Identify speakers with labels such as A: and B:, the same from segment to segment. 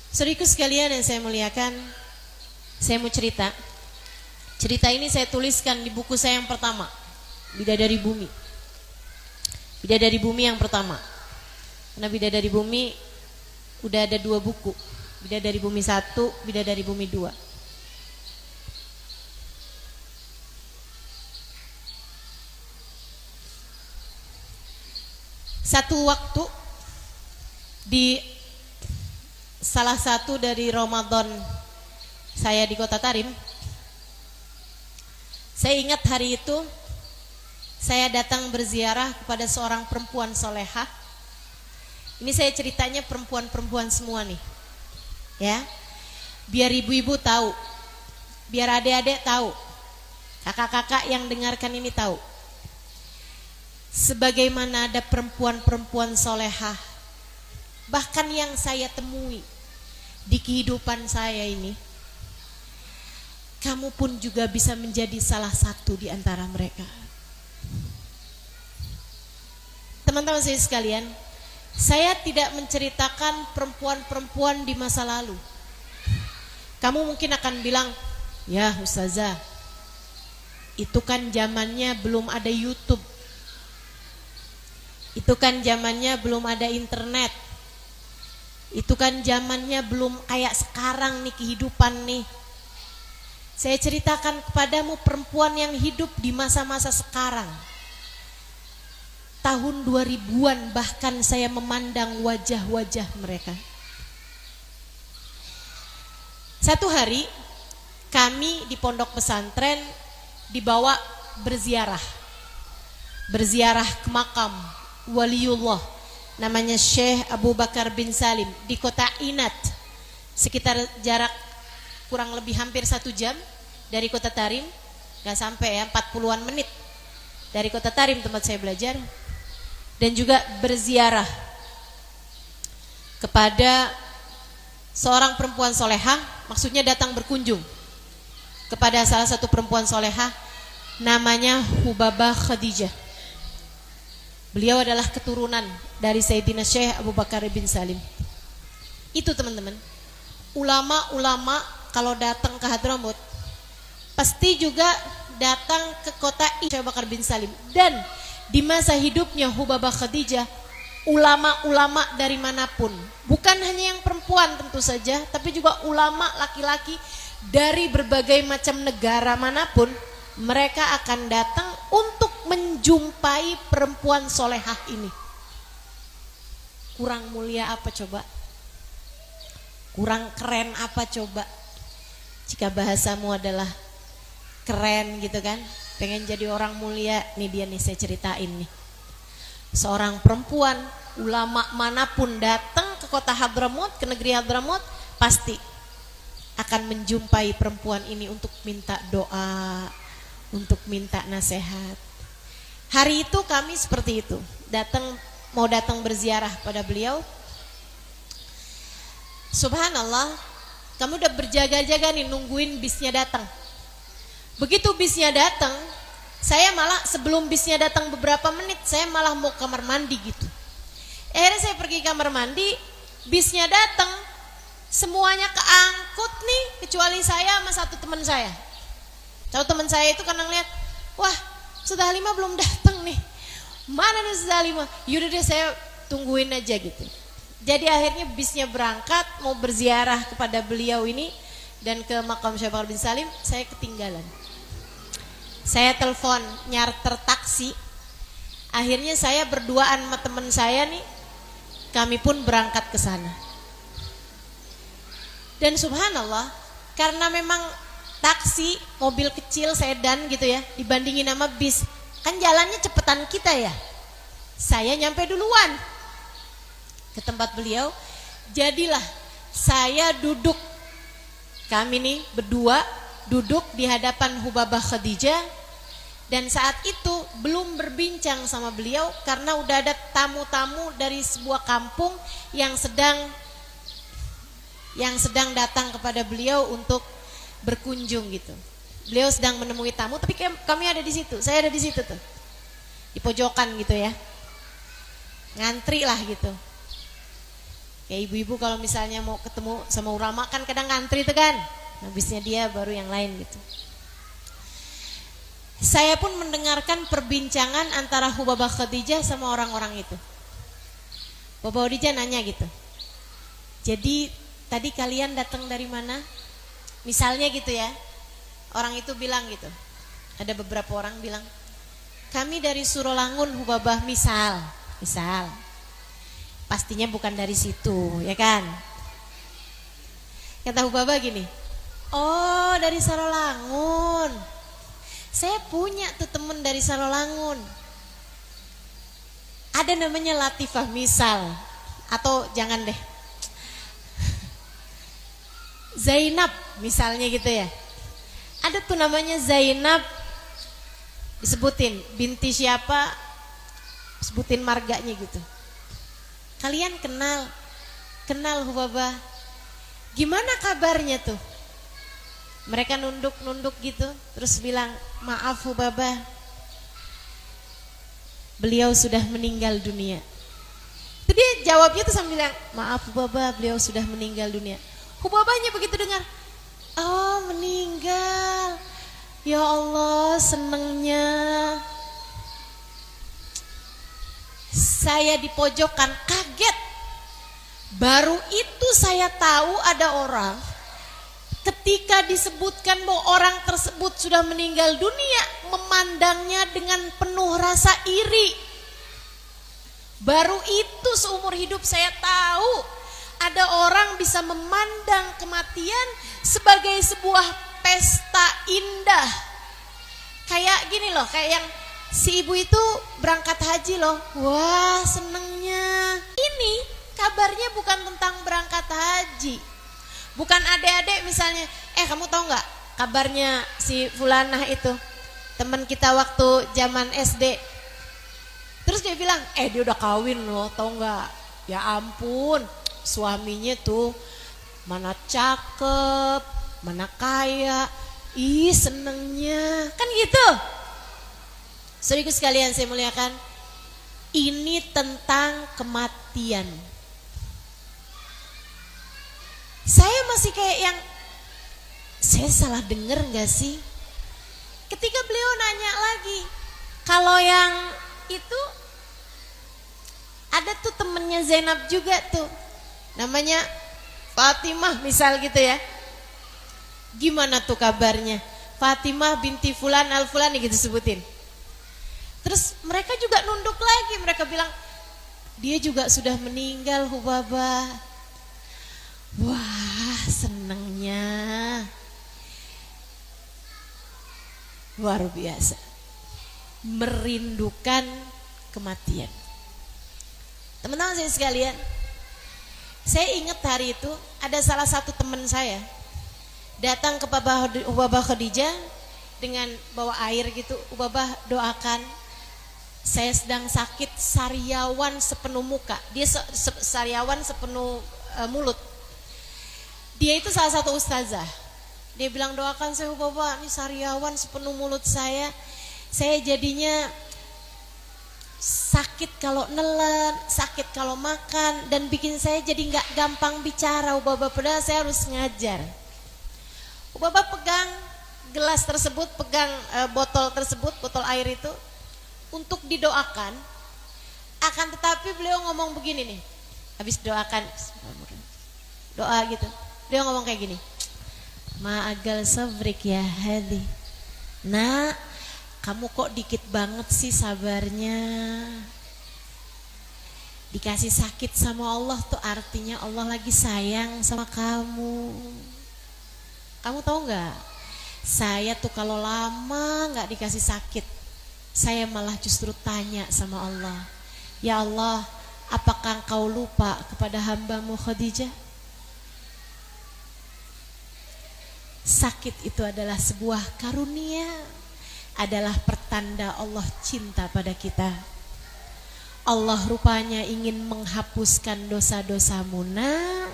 A: Saudaraku sekalian yang saya muliakan, saya mau cerita. Cerita ini saya tuliskan di buku saya yang pertama, Bidadari Bumi. Bidadari Bumi yang pertama. Karena Bidadari Bumi udah ada 2 buku. Bidadari Bumi 1, Bidadari Bumi 2. Satu waktu di salah satu dari Ramadan saya di Kota Tarim, saya ingat hari itu saya datang berziarah kepada seorang perempuan solehah. Ini saya ceritanya perempuan-perempuan semua nih, ya, biar ibu-ibu tahu, biar adik-adik tahu, kakak-kakak yang dengarkan ini tahu, sebagaimana ada perempuan-perempuan solehah, bahkan yang saya temui di kehidupan saya ini, kamu pun juga bisa menjadi salah satu di antara mereka. Teman-teman saya sekalian, saya tidak menceritakan perempuan-perempuan di masa lalu. Kamu mungkin akan bilang, ya Ustazah, itu kan zamannya belum ada YouTube, itu kan zamannya belum ada internet, itu kan zamannya belum kayak sekarang nih kehidupan nih. Saya ceritakan kepadamu perempuan yang hidup di masa-masa sekarang, tahun 2000-an, bahkan saya memandang wajah-wajah mereka. Satu hari kami di pondok pesantren dibawa berziarah ke makam waliullah namanya Syekh Abu Bakar bin Salim di kota Inat, sekitar jarak kurang lebih hampir 1 jam dari Kota Tarim, gak sampai ya, 40-an menit dari Kota Tarim tempat saya belajar. Dan juga berziarah kepada seorang perempuan solehah, maksudnya datang berkunjung kepada salah satu perempuan solehah namanya Hubabah Khadijah. Beliau adalah keturunan dari Sayyidina Syekh Abu Bakar bin Salim. Itu teman-teman, ulama-ulama kalau datang ke Hadramut pasti juga datang ke kota Syekh Abu Bakar bin Salim. Dan di masa hidupnya Hubabah Khadijah, ulama-ulama dari manapun, bukan hanya yang perempuan tentu saja, tapi juga ulama laki-laki dari berbagai macam negara manapun, mereka akan datang untuk menjumpai perempuan solehah ini. Kurang mulia apa coba? Kurang keren apa coba? Jika bahasamu adalah keren gitu kan, pengen jadi orang mulia, nih dia nih saya ceritain nih. Seorang perempuan, ulama manapun datang ke kota Hadramut, ke negeri Hadramut, pasti akan menjumpai perempuan ini untuk minta doa, untuk minta nasihat. Hari itu kami seperti itu, mau datang berziarah pada beliau. Subhanallah, kamu udah berjaga-jaga nih nungguin bisnya datang. Begitu bisnya datang, saya malah sebelum bisnya datang beberapa menit, saya malah mau kamar mandi gitu. Akhirnya saya pergi kamar mandi, bisnya datang, semuanya keangkut nih, kecuali saya sama satu teman saya. Satu teman saya itu karena ngeliat, wah Ustazah Halimah belum datang nih, mana nih Ustazah Halimah? Yaudah deh saya tungguin aja gitu. Jadi akhirnya bisnya berangkat, mau berziarah kepada beliau ini dan ke makam Syekh Abu Bakar bin Salim, saya ketinggalan. Saya telepon nyarter taksi. Akhirnya saya berduaan sama teman saya nih, kami pun berangkat ke sana. Dan subhanallah, karena memang taksi, mobil kecil sedan gitu ya, dibandingin sama bis, kan jalannya cepetan kita ya. Saya nyampe duluan ke tempat beliau. Jadilah saya duduk, kami nih berdua duduk di hadapan Hubabah Khadijah. Dan saat itu belum berbincang sama beliau karena udah ada tamu-tamu dari sebuah kampung yang sedang datang kepada beliau untuk berkunjung gitu. Beliau sedang menemui tamu, tapi kami ada di situ, saya ada di situ tuh, di pojokan gitu ya, ngantri lah gitu. Kayak ibu-ibu kalau misalnya mau ketemu sama ulama kan kadang ngantri tuh kan. Habisnya dia baru yang lain gitu. Saya pun mendengarkan perbincangan antara Hubabah Khadijah sama orang-orang itu. Hubabah Khadijah nanya gitu. Jadi tadi kalian datang dari mana? Misalnya gitu ya. Orang itu bilang gitu. Ada beberapa orang bilang, kami dari Surolangun Hubabah, misal. Pastinya bukan dari situ, ya kan? Kata Hubabah gini, oh dari Sarolangun. Saya punya tuh temen dari Sarolangun. Ada namanya Latifah misal. Atau jangan deh, Zainab misalnya gitu ya. Ada tuh namanya Zainab, disebutin binti siapa, sebutin marganya gitu. Kalian kenal Hubabah. Gimana kabarnya tuh? Mereka nunduk gitu, terus bilang, maaf Hubabah, beliau sudah meninggal dunia. Itu dia jawabnya tuh sambil bilang, maaf Hubabah, beliau sudah meninggal dunia. Hubabahnya begitu dengar, oh meninggal, ya Allah senengnya. Saya di pojokan kaget. Baru itu saya tahu ada orang ketika disebutkan bahwa orang tersebut sudah meninggal dunia, memandangnya dengan penuh rasa iri. Baru itu seumur hidup saya tahu ada orang bisa memandang kematian sebagai sebuah pesta indah. Kayak gini loh, kayak yang si ibu itu berangkat haji loh. Wah senengnya. Ini kabarnya bukan tentang berangkat haji. Bukan adik-adik misalnya, kamu tahu nggak kabarnya si Fulanah itu, teman kita waktu zaman SD. Terus dia bilang, dia udah kawin loh, tahu nggak? Ya ampun, suaminya tuh mana cakep, mana kaya, ih senengnya, kan gitu. Saudaraku sekalian saya muliakan, ini tentang kematian. Saya masih kayak yang, saya salah dengar gak sih? Ketika beliau nanya lagi, kalau yang itu ada tuh temennya Zainab juga tuh, namanya Fatimah misal gitu ya. Gimana tuh kabarnya? Fatimah binti Fulan al-Fulan gitu sebutin. Terus mereka juga nunduk lagi, mereka bilang, dia juga sudah meninggal Hubabah. Wah senengnya luar biasa, merindukan kematian. Teman-teman saya sekalian, saya ingat hari itu ada salah satu teman saya datang ke Hubabah Khadijah dengan bawa air gitu. Hubabah doakan, saya sedang sakit sariawan sepenuh muka. Dia sariawan sepenuh mulut. Dia itu salah satu ustazah. Dia bilang, doakan saya Hubabah, ini sariawan sepenuh mulut saya jadinya sakit kalau nelen, sakit kalau makan, dan bikin saya jadi gak gampang bicara Hubabah, padahal saya harus ngajar. Hubabah pegang gelas tersebut, pegang botol tersebut, botol air itu untuk didoakan. Akan tetapi beliau ngomong begini nih, habis doakan doa gitu, beliau ngomong kayak gini, ma'agal sabrik ya hadi, nak kamu kok dikit banget sih sabarnya. Dikasih sakit sama Allah tuh artinya Allah lagi sayang sama kamu. Kamu tahu nggak? Saya tuh kalau lama nggak dikasih sakit, saya malah justru tanya sama Allah, ya Allah, apakah engkau lupa kepada hambamu Khadijah? Sakit itu adalah sebuah karunia, adalah pertanda Allah cinta pada kita. Allah rupanya ingin menghapuskan dosa-dosamu nak.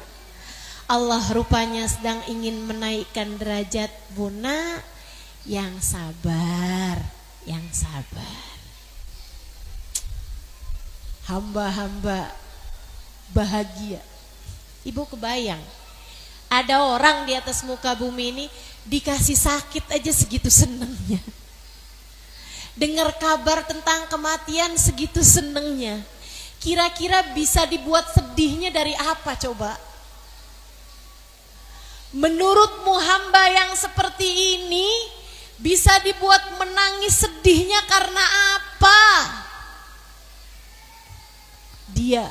A: Allah rupanya sedang ingin menaikkan derajatmu nak. Yang sabar, yang sabar. Hamba-hamba bahagia Ibu kebayang, ada orang di atas muka bumi ini dikasih sakit aja segitu senengnya. Dengar kabar tentang kematian segitu senengnya. Kira-kira bisa dibuat sedihnya dari apa coba? Menurutmu hamba yang seperti ini bisa dibuat menangis sedihnya karena apa? Dia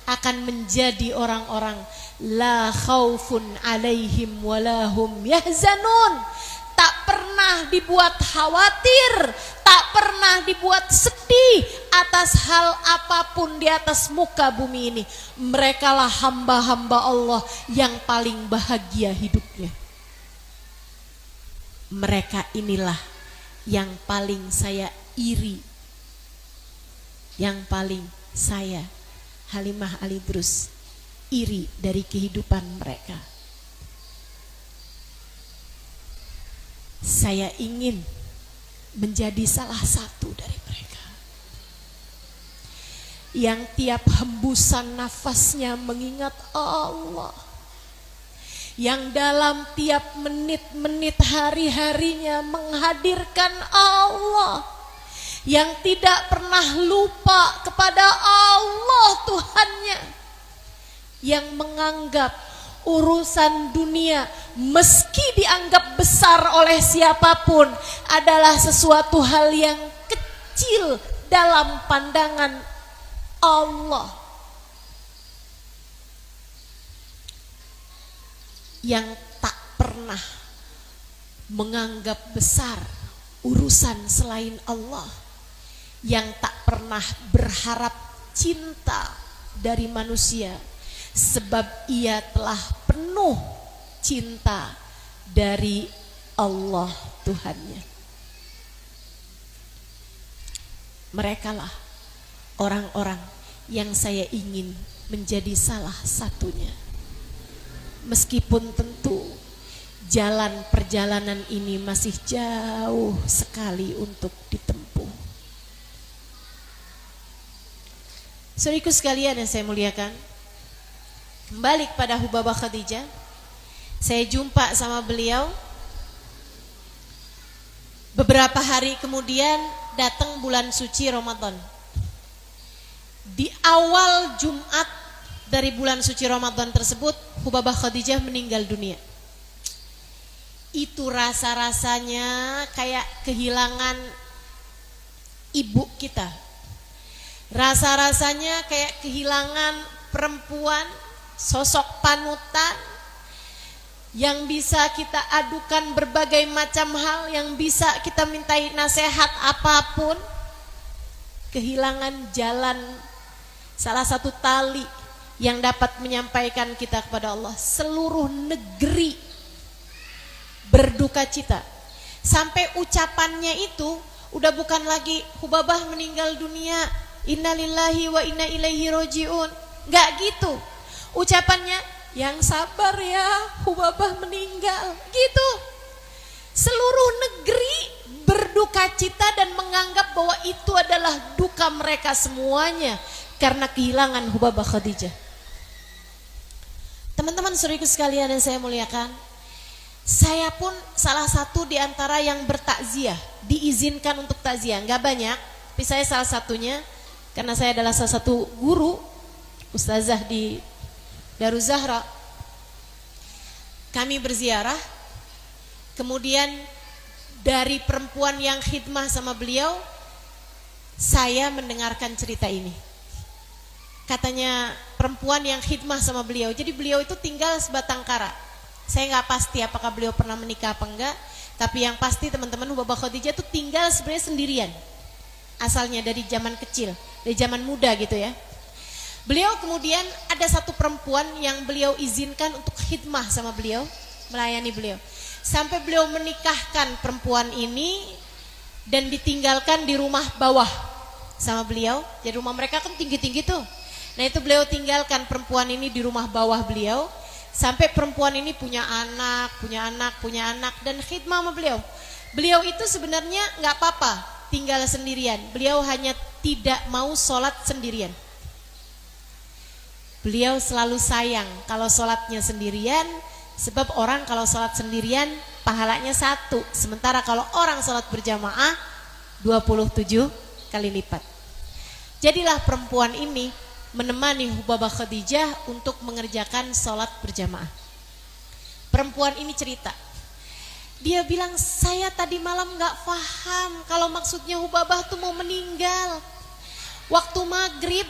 A: akan menjadi orang-orang la khaufun alaihim walahum yahzanun. Tak pernah dibuat khawatir, tak pernah dibuat sedih atas hal apapun di atas muka bumi ini. Merekalah hamba-hamba Allah yang paling bahagia hidupnya. Mereka inilah yang paling saya iri, yang paling saya Halimah Alidrus iri dari kehidupan mereka. Saya ingin menjadi salah satu dari mereka yang tiap hembusan nafasnya mengingat Allah, yang dalam tiap menit-menit hari-harinya menghadirkan Allah, yang tidak pernah lupa kepada Allah Tuhannya, yang menganggap urusan dunia meski dianggap besar oleh siapapun adalah sesuatu hal yang kecil dalam pandangan Allah, yang tak pernah menganggap besar urusan selain Allah, yang tak pernah berharap cinta dari manusia sebab ia telah penuh cinta dari Allah Tuhannya. Merekalah orang-orang yang saya ingin menjadi salah satunya. Meskipun tentu jalan perjalanan ini masih jauh sekali untuk ditempuh. Saudaraku sekalian yang saya muliakan, kembali kepada Hubabah Khadijah. Saya jumpa sama beliau. Beberapa hari kemudian datang bulan suci Ramadan. Di awal Jumat dari bulan suci Ramadan tersebut, Hubabah Khadijah meninggal dunia. Itu rasa-rasanya kayak kehilangan ibu kita. Rasa-rasanya kayak kehilangan perempuan, sosok panutan yang bisa kita adukan berbagai macam hal, yang bisa kita mintai nasihat apapun. Kehilangan jalan, salah satu tali yang dapat menyampaikan kita kepada Allah. Seluruh negeri berduka cita. Sampai ucapannya itu udah bukan lagi Hubabah meninggal dunia, innalillahi wa inna ilaihi rojiun. Gak gitu ucapannya, yang sabar ya, Hubabah meninggal, gitu. Seluruh negeri berduka cita dan menganggap bahwa itu adalah duka mereka semuanya karena kehilangan Hubabah Khadijah. Teman-teman saudaraku sekalian yang saya muliakan, saya pun salah satu di antara yang bertakziah, diizinkan untuk takziah. Gak banyak, tapi saya salah satunya. Karena saya adalah salah satu guru ustazah di Daruz Zahra. Kami berziarah. Kemudian dari perempuan yang khidmah sama beliau, saya mendengarkan cerita ini. Katanya perempuan yang khidmah sama beliau, jadi beliau itu tinggal sebatang kara. Saya nggak pasti apakah beliau pernah menikah apa enggak, tapi yang pasti teman-teman, Hubabah Khadijah itu tinggal sebenarnya sendirian. Asalnya dari zaman kecil, dari zaman muda gitu ya. Beliau kemudian ada satu perempuan yang beliau izinkan untuk khidmah sama beliau, melayani beliau. Sampai beliau menikahkan perempuan ini dan ditinggalkan di rumah bawah sama beliau. Jadi rumah mereka kan tinggi-tinggi tuh. Nah itu beliau tinggalkan perempuan ini di rumah bawah beliau. Sampai perempuan ini punya anak dan khidmah sama beliau. Beliau itu sebenarnya gak apa-apa tinggal sendirian. Beliau hanya tidak mau sholat sendirian. Beliau selalu sayang kalau sholatnya sendirian, sebab orang kalau sholat sendirian pahalanya 1, sementara kalau orang sholat berjamaah 27 kali lipat. Jadilah perempuan ini menemani Hubabah Khadijah untuk mengerjakan sholat berjamaah. Perempuan ini cerita, dia bilang, saya tadi malam gak paham kalau maksudnya Hubabah tuh mau meninggal. Waktu maghrib,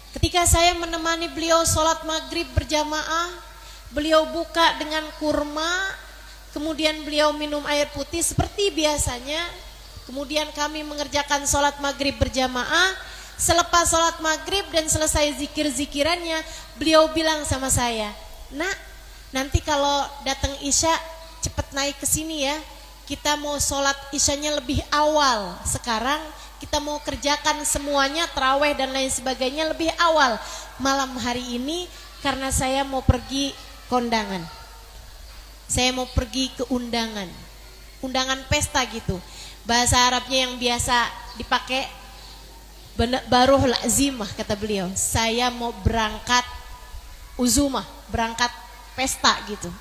A: ketika saya menemani beliau sholat maghrib berjamaah, beliau buka dengan kurma, kemudian beliau minum air putih seperti biasanya. Kemudian kami mengerjakan sholat maghrib berjamaah. Selepas sholat maghrib dan selesai zikir-zikirannya, beliau bilang sama saya, nak, nanti kalau datang isya cepet naik ke sini ya. Kita mau sholat isyanya lebih awal. Sekarang kita mau kerjakan semuanya, tarawih dan lain sebagainya lebih awal malam hari ini, karena saya mau pergi kondangan. Saya mau pergi ke undangan pesta gitu. Bahasa Arabnya yang biasa dipakai baruh lazimah, kata beliau. Saya mau berangkat uzumah, berangkat pesta gitu.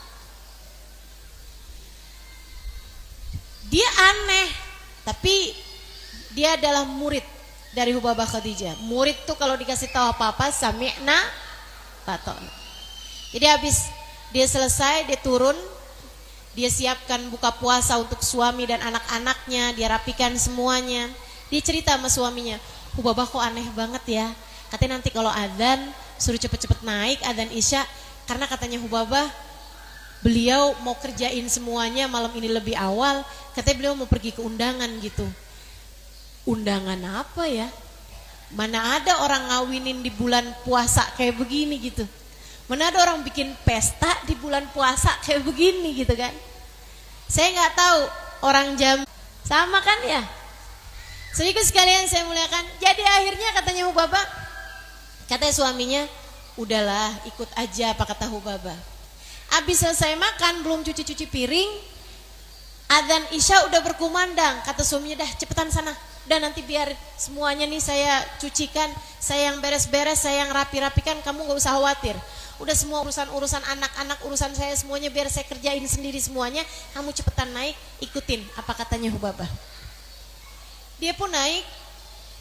A: Dia aneh, tapi dia adalah murid dari Hubabah Khadijah. Murid tuh kalau dikasih tahu apa-apa, sami'na fata'na. Jadi habis dia selesai, dia turun, dia siapkan buka puasa untuk suami dan anak-anaknya, dia rapikan semuanya. Dia cerita sama suaminya, Hubabah kok aneh banget ya. Katanya nanti kalau adzan suruh cepet-cepet naik adzan isya, karena katanya Hubabah beliau mau kerjain semuanya malam ini lebih awal. Katanya beliau mau pergi ke undangan gitu. Undangan apa ya? Mana ada orang ngawinin di bulan puasa kayak begini gitu. Mana ada orang bikin pesta di bulan puasa kayak begini gitu kan. Saya nggak tahu orang jam sama kan ya. Saudaraku sekalian saya muliakan. Jadi akhirnya katanya Hubabah, katanya suaminya, udahlah ikut aja apa kata Hubabah. Abis selesai makan, belum cuci-cuci piring, adzan isya udah berkumandang. Kata suaminya, dah cepetan sana, udah nanti biar semuanya nih saya cucikan, saya yang beres-beres, saya yang rapi-rapikan, kamu gak usah khawatir. Udah semua urusan anak-anak, urusan saya semuanya biar saya kerjain sendiri semuanya. Kamu cepetan naik, ikutin apa katanya Hubabah. Dia pun naik.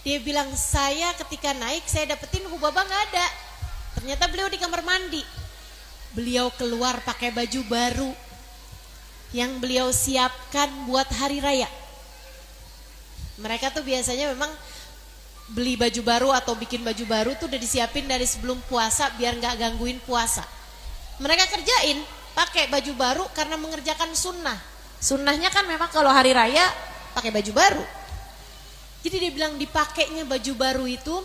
A: Dia bilang, saya ketika naik saya dapetin Hubabah gak ada. Ternyata beliau di kamar mandi. Beliau keluar pakai baju baru yang beliau siapkan buat hari raya. Mereka tuh biasanya memang beli baju baru atau bikin baju baru tuh udah disiapin dari sebelum puasa biar gak gangguin puasa. Mereka kerjain pakai baju baru karena mengerjakan sunnah. Sunnahnya kan memang kalau hari raya pakai baju baru. Jadi dia bilang dipakainya baju baru itu,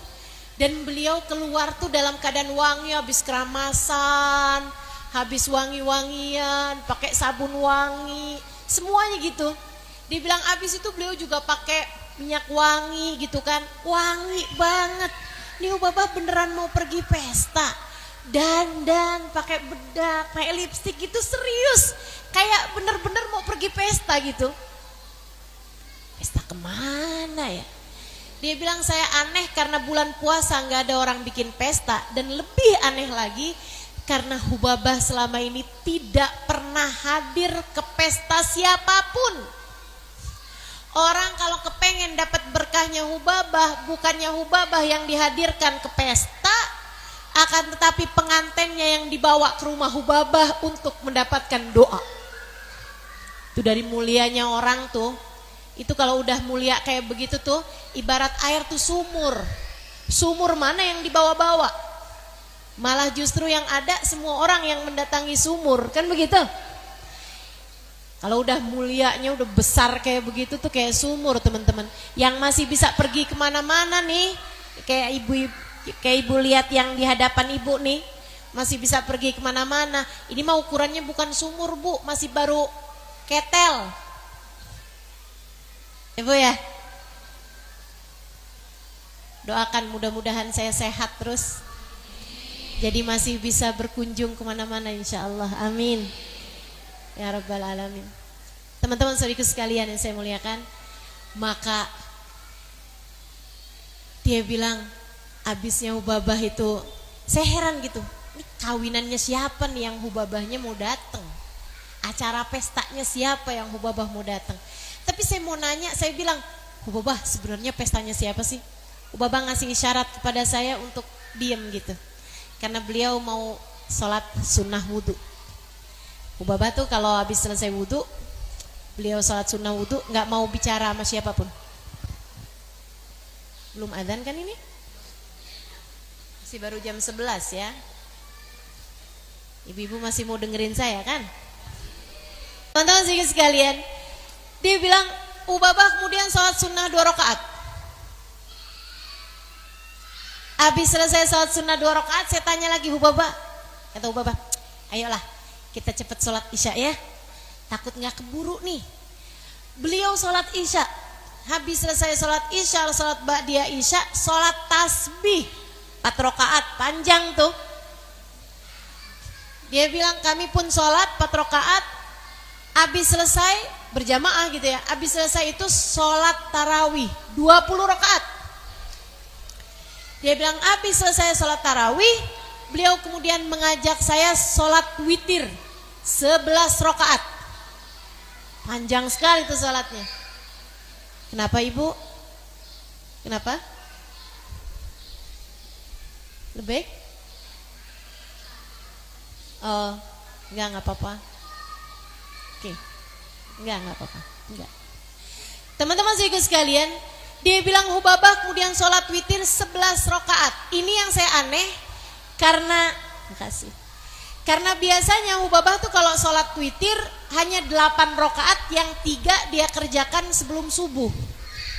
A: dan beliau keluar tuh dalam keadaan wangi, habis keramasan, habis wangi-wangian, pakai sabun wangi, semuanya gitu. Dia bilang habis itu beliau juga pakai minyak wangi gitu kan, wangi banget. Nih Hubabah beneran mau pergi pesta, dandan, pakai bedak, pakai lipstik gitu, serius, kayak bener-bener mau pergi pesta gitu. Pesta kemana ya? Dia bilang saya aneh karena bulan puasa gak ada orang bikin pesta. Dan lebih aneh lagi karena Hubabah selama ini tidak pernah hadir ke pesta siapapun. Orang kalau kepengen dapat berkahnya Hubabah, bukannya Hubabah yang dihadirkan ke pesta, akan tetapi pengantennya yang dibawa ke rumah Hubabah untuk mendapatkan doa. Itu dari mulianya orang tuh. Itu kalau udah mulia kayak begitu tuh, ibarat air tuh sumur. Sumur mana yang dibawa-bawa? Malah justru yang ada semua orang yang mendatangi sumur, kan begitu? Kalau udah mulianya, udah besar kayak begitu tuh kayak sumur teman-teman. Yang masih bisa pergi kemana-mana nih, kayak ibu lihat yang di hadapan ibu nih, masih bisa pergi kemana-mana. Ini mah ukurannya bukan sumur bu, masih baru ketel. Ibu ya, doakan mudah-mudahan saya sehat terus, jadi masih bisa berkunjung kemana-mana insya Allah, amin ya rabbal alamin. Teman-teman saudariku sekalian yang saya muliakan, maka dia bilang abisnya Hubabah itu Saya heran gitu, ini kawinannya siapa nih yang Hubabahnya mau datang? Acara pestanya siapa yang Hubabah mau datang? Tapi saya mau nanya, saya bilang, Hubabah sebenarnya pestanya siapa sih? Hubabah ngasih isyarat kepada saya untuk diem gitu, karena beliau mau sholat sunnah wudhu. Hubabah tuh kalau habis selesai wudhu, beliau sholat sunnah wudhu, nggak mau bicara sama siapapun. Belum adzan kan ini? Masih baru jam 11 ya. Ibu-ibu masih mau dengerin saya kan? Teman-teman sekalian, dia bilang Hubabah kemudian sholat sunnah 2 rakaat. Habis selesai sholat sunnah 2 rakaat, saya tanya lagi Hubabah. Kata Hubabah, ayolah kita cepat sholat isya ya, takut gak keburu nih. Beliau sholat isya, habis selesai sholat isya, sholat ba'diyah isya, sholat tasbih 4 rakaat, panjang tuh. Dia bilang kami pun sholat 4 rakaat, habis selesai berjamaah gitu ya, habis selesai itu sholat tarawih 20 rakaat. Dia bilang habis selesai sholat tarawih, beliau kemudian mengajak saya sholat witir 11 rakaat. Panjang sekali itu sholatnya. Kenapa ibu? Kenapa? Lebih? Oh, enggak apa-apa. Oke. Enggak apa-apa. Enggak. Teman-teman sekalian, dia bilang Hubabah kemudian sholat witir 11 rakaat. Ini yang saya aneh karena makasih. Karena biasanya Hubabah tuh kalau sholat witir hanya 8 rakaat, yang 3 dia kerjakan sebelum subuh.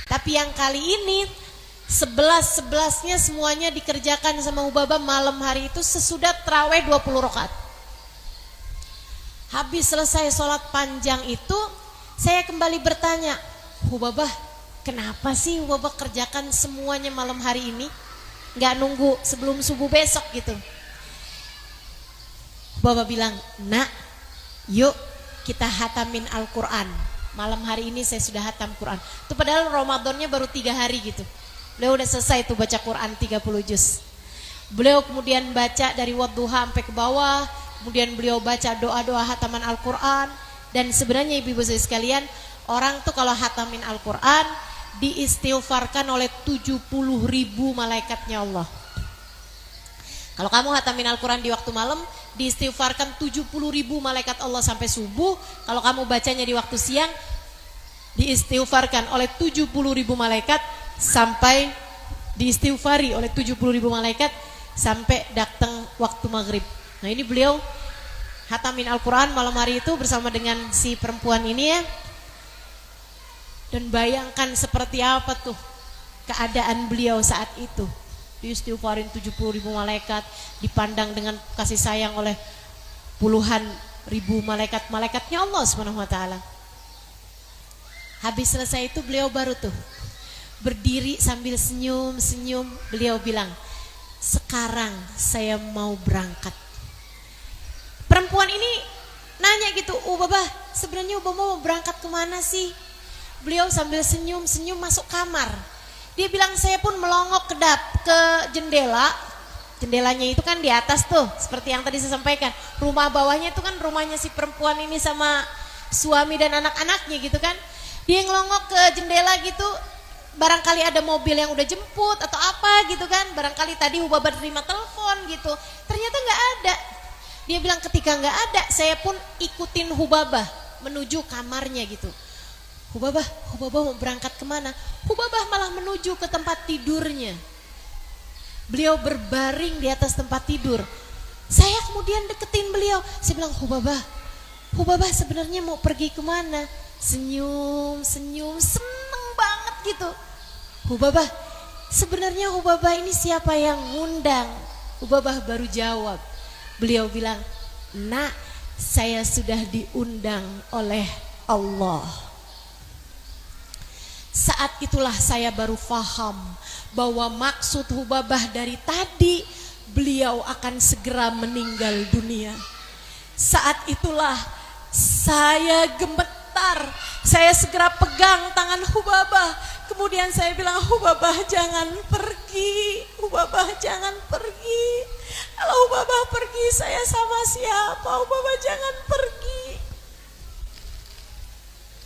A: Tapi yang kali ini 11-11-nya semuanya dikerjakan sama Hubabah malam hari itu sesudah tarawih 20 rakaat. Habis selesai sholat panjang itu, saya kembali bertanya, Hubabah, kenapa sih Hubabah kerjakan semuanya malam hari ini? Gak nunggu sebelum subuh besok gitu. Hubabah bilang, nak, yuk kita hatamin Al-Quran. Malam hari ini saya sudah hatam Quran. Itu padahal Ramadannya baru 3 hari gitu. Beliau udah selesai tuh baca Quran 30 juz. Beliau kemudian baca dari wadduha sampai ke bawah. Kemudian beliau baca doa-doa hataman Al-Quran. Dan sebenarnya ibu-ibu sekalian, orang tuh kalau hatamin Al-Quran diistighfarkan oleh 70.000 malaikatnya Allah. Kalau kamu hatamin Al-Quran di waktu malam, diistighfarkan 70.000 malaikat Allah sampai subuh. Kalau kamu bacanya di waktu siang, diistighfarkan oleh 70.000 malaikat sampai diistighfari oleh 70.000 malaikat sampai datang waktu maghrib. Nah ini beliau hatamin Al-Quran malam hari itu bersama dengan si perempuan ini ya. Dan bayangkan seperti apa tuh keadaan beliau saat itu. Diistighfarin 70.000 malaikat, dipandang dengan kasih sayang oleh puluhan ribu malaikat-malaikatnya Allah SWT. Habis selesai itu beliau baru tuh berdiri sambil senyum-senyum. Beliau bilang, sekarang saya mau berangkat. Perempuan ini nanya gitu, Hubabah, sebenarnya Hubabah mau berangkat kemana sih? Beliau sambil senyum-senyum masuk kamar. Dia bilang, saya pun melongok ke jendela. Jendelanya itu kan di atas tuh, seperti yang tadi saya sampaikan. Rumah bawahnya itu kan rumahnya si perempuan ini sama suami dan anak-anaknya gitu kan. Dia ngelongok ke jendela gitu, barangkali ada mobil yang udah jemput atau apa gitu kan. Barangkali tadi Hubabah terima telepon gitu. Ternyata nggak ada. Dia bilang ketika nggak ada, saya pun ikutin Hubabah menuju kamarnya gitu. Hubabah mau berangkat kemana? Hubabah malah menuju ke tempat tidurnya. Beliau berbaring di atas tempat tidur. Saya kemudian deketin beliau. Saya bilang, Hubabah sebenarnya mau pergi kemana? Senyum, seneng banget gitu. Hubabah, sebenarnya Hubabah ini siapa yang ngundang? Hubabah baru jawab. Beliau bilang, nak, saya sudah diundang oleh Allah. Saat itulah saya baru faham bahwa maksud Hubabah dari tadi, beliau akan segera meninggal dunia. Saat itulah saya gemetar, saya segera pegang tangan Hubabah. Kemudian saya bilang, Hubabah jangan pergi, Hubabah jangan pergi. Kalau Baba pergi saya sama siapa? Baba jangan pergi.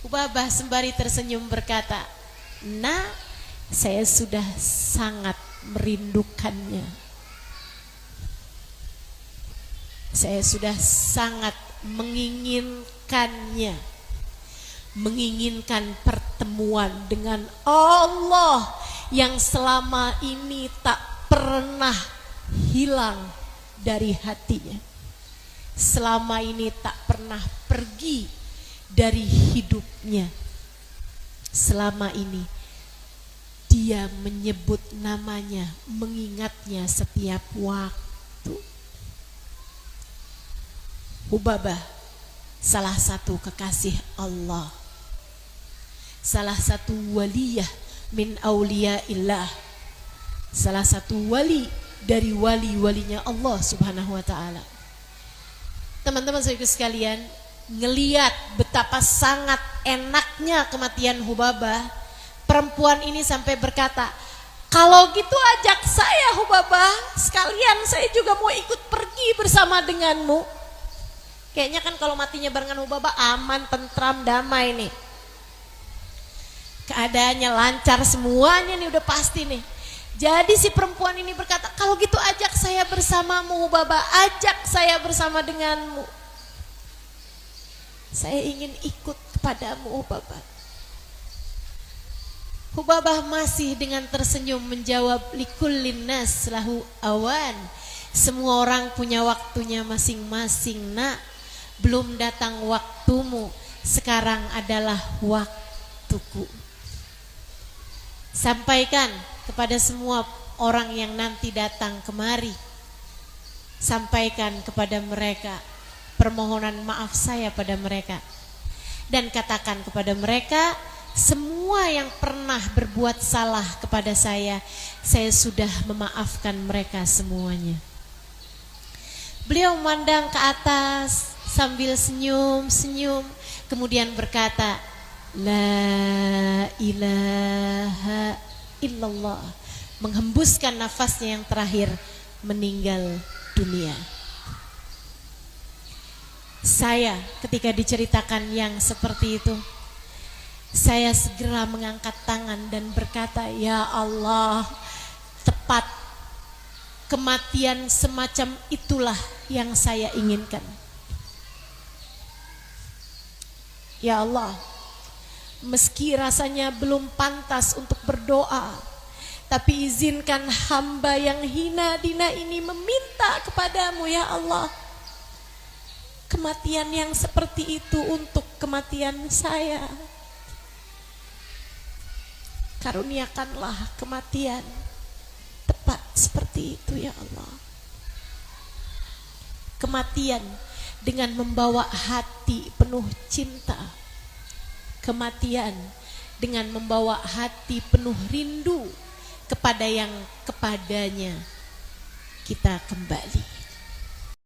A: Baba sembari tersenyum berkata, "Nah, saya sudah sangat merindukannya. Saya sudah sangat menginginkannya. Menginginkan pertemuan dengan Allah yang selama ini tak pernah hilang dari hatinya. Selama ini tak pernah pergi dari hidupnya. Selama ini dia menyebut namanya, mengingatnya setiap waktu." Hubabah salah satu kekasih Allah, salah satu waliyah min auliyaillah, salah satu wali dari wali-walinya Allah Subhanahu wa ta'ala. Teman-teman saudara sekalian, ngeliat betapa sangat enaknya kematian Hubabah, perempuan ini sampai berkata, "Kalau gitu ajak saya Hubabah, sekalian saya juga mau ikut pergi bersama denganmu." Kayaknya kan kalau matinya barengan Hubabah aman, tentram, damai nih. Keadaannya lancar semuanya nih, udah pasti nih. Jadi si perempuan ini berkata, "Kalau gitu ajak saya bersamamu Hubabah, ajak saya bersama denganmu. Saya ingin ikut kepadamu Hubabah." Hubabah masih dengan tersenyum menjawab, "Likullin nas lahu awan." Semua orang punya waktunya masing-masing, nak. Belum datang waktumu, sekarang adalah waktuku. Sampaikan kepada semua orang yang nanti datang kemari, sampaikan kepada mereka permohonan maaf saya pada mereka. Dan katakan kepada mereka, semua yang pernah berbuat salah kepada saya sudah memaafkan mereka semuanya. Beliau memandang ke atas sambil senyum-senyum, kemudian berkata, "La ilaha illallah." Menghembuskan nafasnya yang terakhir, meninggal dunia. Saya ketika diceritakan yang seperti itu, saya segera mengangkat tangan dan berkata, "Ya Allah, tepat kematian semacam itulah yang saya inginkan. Ya Allah, meski rasanya belum pantas untuk berdoa, tapi izinkan hamba yang hina dina ini meminta kepadamu ya Allah, kematian yang seperti itu untuk kematian saya. Karuniakanlah kematian tepat seperti itu ya Allah. Kematian dengan membawa hati penuh cinta. Kematian dengan membawa hati penuh rindu kepada yang kepadanya kita kembali."